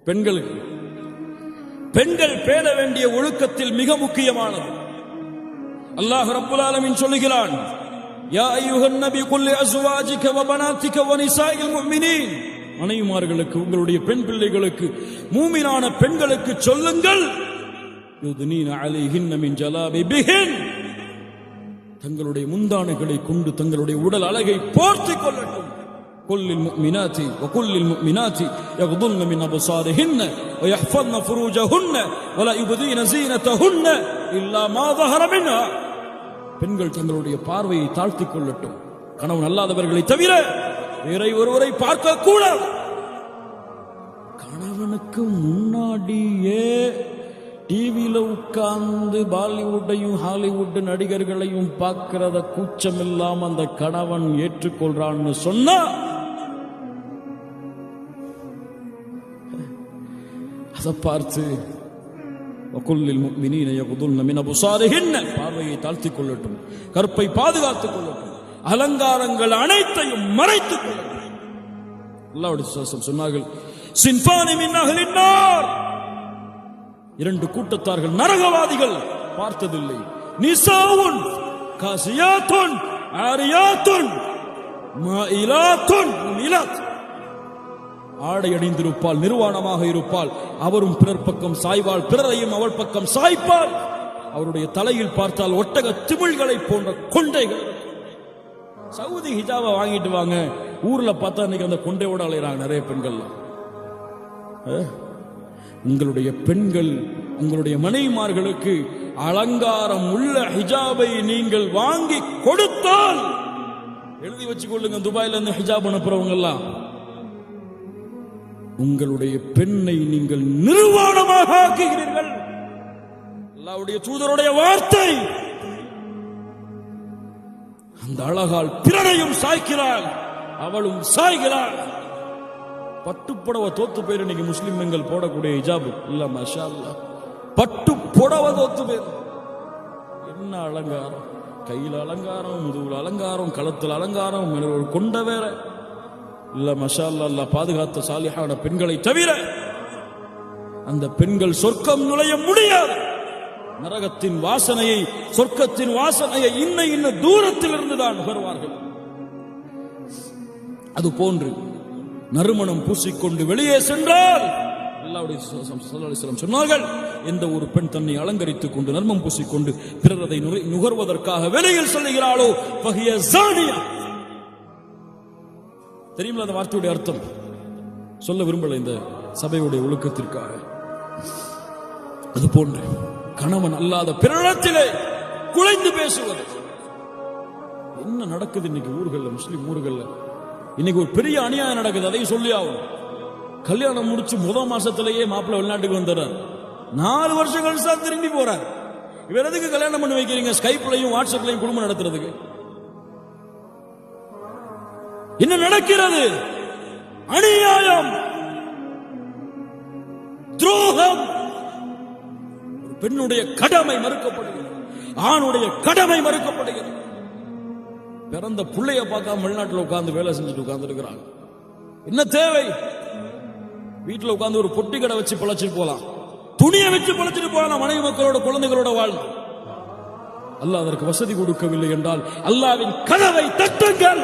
பெண்களுக்கு பெண்கள் பேண வேண்டிய ஒழுக்கத்தில் மிக முக்கியமானது. அல்லாஹ் ரப்புல் ஆலமீன் சொல்லுகிறான், யா அய்யுஹன் நபி குல் லி அஸ்வாஜிக வ பனாதிக வ நிசாஇல் முஃமினீன், மனைவிமார்களுக்கு, உங்களுடைய பெண் பிள்ளைகளுக்கு, மூமினான பெண்களுக்கு சொல்லுங்கள், யுத்னீன அலைஹின்ன மின் ஜலாபிபிஹின், தங்களுடைய முந்தானைகளை கொண்டு தங்களுடைய உடல் அழகை போர்த்திக் கொள்ளட்டும். குல்லில் முஃமினாத்தி வ குல்லில் முஃமினாத்தி யக்துன்ன மின் அப்சாரிஹின்ன வ யஹ்ஃபظن ஃபுரூஜஹுன்ன வ லா யுப்தீன ஸீனத்தஹுன்ன இல்லா மா ظஹர மின்ஹா, பெண்கள் தங்களுடைய பார்வையை தாழ்த்திக் கொள்ளட்டும், கணவன் அல்லாதவர்களை தவிர வேற ஒருவரை பார்க்க கூடாது. கணவனுக்கு முன்னாடியே டிவியில உட்கார்ந்து பாலிவுட்டையும் ஹாலிவுட் நடிகர்களையும் பார்க்கிறத கூச்சம் இல்லாம அந்த கணவன் ஏற்றுக்கொள்றான்னு சொன்னா அதை பார்த்து பார்வையை தாழ்த்திக் கொள்ளட்டும், கற்பை பாதுகாத்துக் கொள்ளட்டும், அலங்காரங்கள் அனைத்தையும் மறைத்துக் கொள்ளட்டும். அல்லாஹ்வுடைய சொன்னார்கள், சின்ஃபானி மின் அஹ்லின் நார், இரண்டு கூட்டத்தார்கள் நரகவாதிகள் பார்த்ததில்லை. நிசாவுன் காசியாத்துன் ஆரியாத்துன் மாயிலாத்துன் முமிலாத், ஆடை அணிந்திருப்பாள், நிர்வாணமாக இருப்பாள், அவரும் பிறர் பக்கம் சாய்வாள், பிறரையும் அவள் பக்கம் சாய்ப்பாள். அவருடைய தலையில் பார்த்தால் ஒட்டக திமிழ்களை போன்ற கொண்டைகள். சவுதி ஹிஜாபை வாங்கிட்டு வாங்க, ஊர்ல பார்த்தா இன்னைக்கு அந்த கொண்டையோட அலைகிறாங்க நிறைய பெண்கள். உங்களுடைய பெண்கள், உங்களுடைய மனைவிமார்களுக்கு அலங்காரம் உள்ள ஹிஜாபை நீங்கள் வாங்கி கொடுத்தால் எழுதி வச்சு கொள்ளுங்க. துபாயில இருந்து ஹிஜாப் அனுப்புறவங்க எல்லாம், உங்களுடைய பெண்ணை நீங்கள் நிர்வாணமாக ஆக்குகிறீர்கள். அல்லாஹ்வுடைய தூதருடைய வார்த்தை. அந்த அழகால் பிறரையும் சாய்க்கிறாள், அவளும் சாய்கிறாள். பட்டுப்புடவை தோத்து பேர் இன்னைக்கு முஸ்லிம் பெண்கள் போடக்கூடிய ஹிஜாபு இல்ல, மாஷா அல்லாஹ், பட்டு புடவை தோத்து பேர். என்ன அலங்காரம், கையில் அலங்காரம், முதுகுல அலங்காரம், களத்தில் அலங்காரம், ஒரு கொண்ட வேற இல்ல, மாஷா அல்லாஹ். அல்லாஹ் பாதுகாத்த சாலிஹான பெண்களை தவிர அந்த பெண்கள் சொர்க்கம் நுழைய முடியாது. நரகத்தின் வாசனையை, சொர்க்கத்தின் வாசனையை இன்ன தூரத்தில் இருந்துதான் நுகர்வார்கள். அது போன்று நறுமணம் பூசிக்கொண்டு வெளியே சென்றால் அல்லாஹ்வுடைய ஸல்லல்லாஹு அலைஹி வஸல்லம் சொன்னார்கள், எந்த ஒரு பெண் தன்னை அலங்கரித்துக் கொண்டு நறுமணம் பூசிக்கொண்டு பிறர் அதை நுகர்வதற்காக வெளியில் செல்கிறாளோ ஃபஹிய ஸானியா. தெரியுமா அந்த வார்த்தையுடைய அர்த்தம்? சொல்ல விரும்பல இந்த சபையுடைய ஒழுக்கத்திற்காக. அது போன்று கணவன் அல்லாத பிறரிடத்திலே குழைந்து பேசுவது. என்ன நடக்குது இன்னைக்கு ஊர்கள்ல, முஸ்லிம் ஊர்கள்ல இன்னைக்கு ஒரு பெரிய அநியாயம் நடக்குது, அதையும் சொல்லி ஆகும். கல்யாணம் முடிச்சு முதல் மாசத்திலேயே மாப்பிள்ளை வெளிநாட்டுக்கு வந்துடுறார், 4 வருஷம் கழிச்சு தான் திரும்பி போறார். இவர் எதுக்கு கல்யாணம் பண்ணி வைக்கிறீங்க? ஸ்கைப்லையும் வாட்ஸ்அப்லையும் குடும்பம் நடத்துறதுக்கு. என்ன நடக்கிறது? அநியாயம், துரோகம். ஒரு பெண்ணுடைய கடமை மறுக்கப்படுகிறது, ஆணுடைய கடமை மறுக்கப்படுகிறது. பிறந்த பிள்ளைய பார்க்காம வெளிநாட்டில் உட்கார்ந்து வேலை செஞ்சுட்டு உட்கார்ந்து இருக்கிறாங்க. என்ன தேவை? வீட்டில் உட்கார்ந்து ஒரு பொட்டி கடை வச்சு பழச்சிட்டு போலாம், துணியை வச்சு பழச்சிட்டு போகலாம், மனைவி மக்களோட குழந்தைகளோட வாழ்ந்து. அல்லாஹ் அதற்கு வசதி கொடுக்கவில்லை என்றால் அல்லாஹ்வின் கதவை தட்டுங்கள்.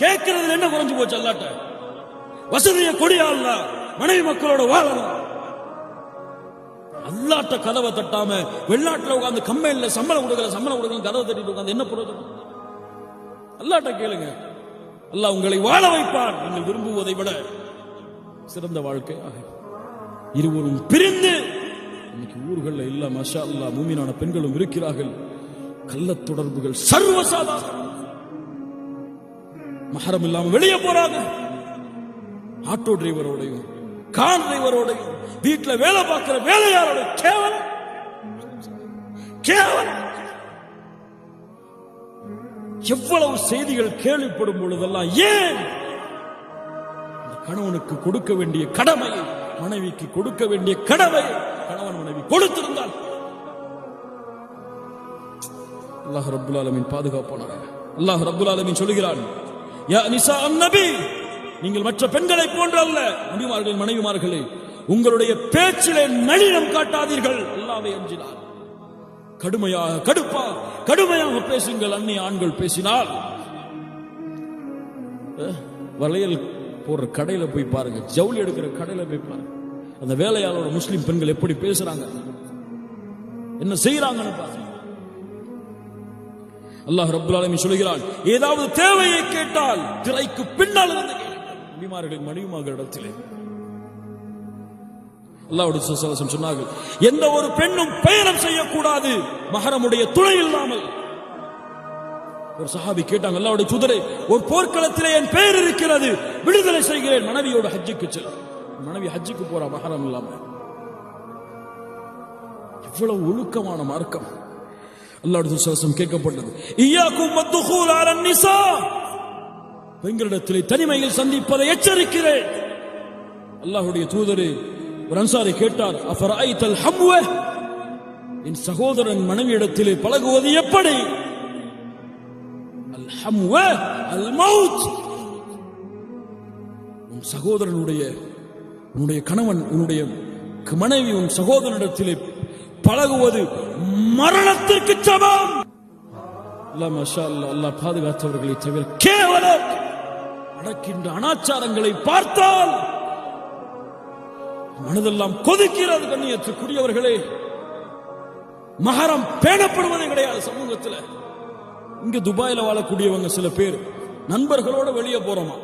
கேட்கிறது என்ன குறைஞ்சு போச்சு? அல்லாட்ட வசதியை கொடியா, அல்லாஹ் மனைவி மக்களோட வாழணும். அல்லாட்ட கதவை தட்டாம வெளிநாட்டில் உட்கார்ந்து கம்பெனில சம்பளம் கொடுக்கல கதவை தட்டிட்டு உட்கார்ந்து என்ன பிரயோஜனம்? அல்லாட்ட கேளுங்க, அல்லாஹ் உங்களை வாழ வைப்பார். நீங்கள் விரும்புவதை விட சிறந்த வாழ்க்கையாக. இருவரும் பிரிந்து இன்னைக்கு ஊர்கள்ல இல்ல, மாஷா அல்லாஹ், மூமினான பெண்களும் இருக்கிறார்கள். கள்ள தொடர்புகள் சர்வசாதாரணம். மஹரம் இல்லாம வெளியே போறாங்க. ஆட்டோ டிரைவரோடையும் கார் டிரைவரோடையும் வீட்டுல வேலை பார்க்கிற வேலையாரோட கேவலம் கேவலம். எவ்வளவு செய்திகள் கேள்விப்படும் பொழுதெல்லாம் ஏன் கணவனுக்கு கொடுக்க வேண்டிய கடமையை, மனைவிக்கு கொடுக்க வேண்டிய கடமையை கணவன் மனைவி கொடுத்திருந்தால் அல்லாஹ் ரப்புல் ஆலமீன் பாதுகாப்பானாக. அல்லாஹ் ரப்புல் ஆலமீன் சொல்கிறான், யா நிசா அன்-நபி நீங்கள் மற்ற பெண்களை போன்று அல்ல. நபிமார்கள் மனைவிமார்களே, உங்களுடைய பேச்சிலே நளினம் காட்டாதீர்கள். அல்லாஹ்வை அஞ்சினார். கடுமையாக பேசுங்கள். அந்நிய ஆண்கள் பேசினால் வளையல் போற கடையில போய் பாருங்க, ஜவுளி எடுக்கிற கடையில போய் பாருங்க, அந்த வேலையாளோட முஸ்லிம் பெண்கள் எப்படி பேசுறாங்க, என்ன செய்யறாங்கன்னு பாருங்க. அல்லாஹ் ரப்பல் ஆலமீன் சொல்கிறான், ஏதாவது தேவையை கேட்டால் திரைக்கு பின்னால் இருந்து நபிமார்களின் மனைவிமார்களிடத்திலே அல்லாஹ்வுடைய ரசூல் சொன்னார்கள், எந்த ஒரு பெண்ணும் பயணம் செய்யக்கூடாது மஹரமுடைய துணை இல்லாமல். ஒரு சஹாபி கேட்டாங்க, அல்லாஹ்வுடைய தூதரே, ஒரு போர்க்களத்திலே என் பெயர் இருக்கிறது, விடுதலை செய்கிறேன், மனைவியோட ஹஜ்ஜுக்கு செல்ல. மனைவி ஹஜ்ஜுக்கு போறா மஹரம் இல்லாம. இவ்வளவு ஒழுக்கமான மார்க்கம். அல்லாஹ்வுடைய ரசூல் கேட்கப்பட்டது, இய்யாக்கும் வத்துகூல் அலன் நிசா, பெண்களிடத்திலே தனிமையில் சந்திப்பதை எச்சரிக்கிறேன். அல்லாஹ்வுடைய தூதரே, ஒரு அன்சாரி கேட்டார், அஃபரைத்தல் ஹம்வ, என் சகோதரன் மனைவியிடத்திலே பழகுவது எப்படி? அல் ஹம்வ அல் மௌத், உன் சகோதரனுடைய உன்னுடைய கணவன் உன்னுடைய மனைவி உன் சகோதரனிடத்திலே பழகுவது மரணத்திற்கு சமம். அல்லாஹ் மாஷா அல்லாஹ், அல்லாஹ் பாதுகாத்தவர்களை தவிர கேவலம் நடக்கின்ற அனாச்சாரங்களை பார்த்தால் மனதெல்லாம் கொதிக்கிறது. கண்ணியத்துக்குரியவர்களே, மஹரம் பேணப்படுவதே கிடையாது சமூகத்தில். இங்க துபாயில வாழக்கூடியவங்க சில பேர் நண்பர்களோட வெளியே போறோமா,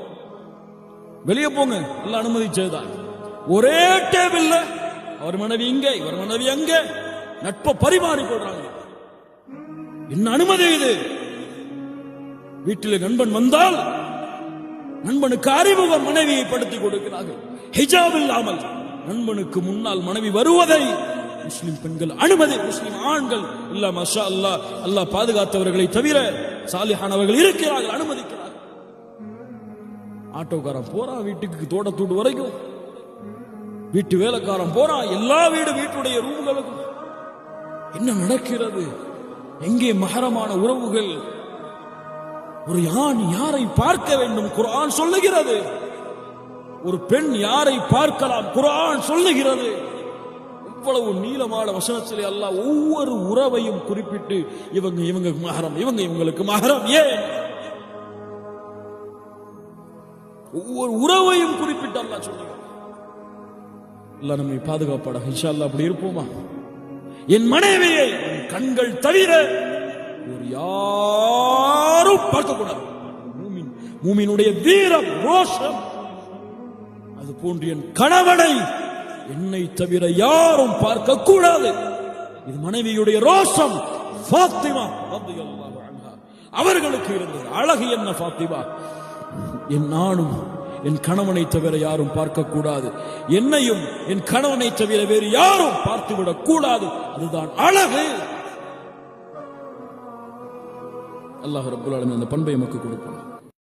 வெளியே போங்க எல்லாம் அனுமதிச்சதுதான். ஒரே டேபிள்ல அவர் மனைவி இங்க, இவர் மனைவி அங்க, நட்பை பரிமாறி போடுறாங்க. என்ன அனுமதி இது? வீட்டில் நண்பன் வந்தால் நண்பனுக்கு அறிமுகம் மனைவியை படுத்தி கொடுக்கிறார்கள். ஹிஜாப் இல்லாமல் நண்பனுக்கு முன்னால் மனைவி வருவதை முஸ்லிம் பெண்கள் அனுமதி, முஸ்லிம் ஆண்கள் இல்ல. மாஷா அல்லாஹ், அல்லாஹ் பாதுகாத்தவர்களை தவிர சாலிஹானவர்கள் இருக்கிறார்கள், அனுமதிக்கிறார்கள். ஆட்டோக்காரன் போறான் வீட்டுக்கு, தோட்டத்தூடு வரைக்கும், வீட்டு வேலைக்காரன் போறான் எல்லா வீட்டுடைய ரூம்களுக்கும். என்ன நடக்கிறது? எங்கே மஹரமான உறவுகள்? ஒரு ஆண் யாரை பார்க்க வேண்டும் குர்ஆன் சொல்லுகிறது, ஒரு பெண் யாரை பார்க்கலாம் குர்ஆன் சொல்லுகிறது. இவ்வளவு நீளமான வசனத்திலே அல்லாஹ் ஒவ்வொரு உறவையும் குறிப்பிட்டு இவங்க மஹரம், இவங்களுக்கு மஹரம். ஏன் ஒவ்வொரு உறவையும் குறிப்பிட்டு அல்லாஹ் சொல்லுகிறார். அல்லாஹ் நம்மை பாதுகாப்பாடாக. இன்ஷா அல்லாஹ் அப்படி இருப்போமா? என் மனைவியை கண்கள் தவிர ஒரு யாரும் பார்க்கக்கூடாது. மூமினுடைய வீரம், ரோஷம் அது போன்று என் கணவனை என்னை தவிர யாரும் பார்க்க கூடாது. இது மனைவியுடைய ரோஷம். ஃபாத்திமா ரலியல்லாஹு அன்ஹா அவர்களுக்கு இருந்தது அழகு. என்ன ஃபாத்திமா, என் நானும் என் கணவனை தவிர யாரும் பார்க்க கூடாது, என்னையும் என் கணவனை தவிர வேறு யாரும் பார்த்துவிடக் கூடாது. அதுதான் அழகு. அல்லாஹ் ரப்பல் ஆலமீன் அந்த பண்பை நமக்கு கொடுப்பான்.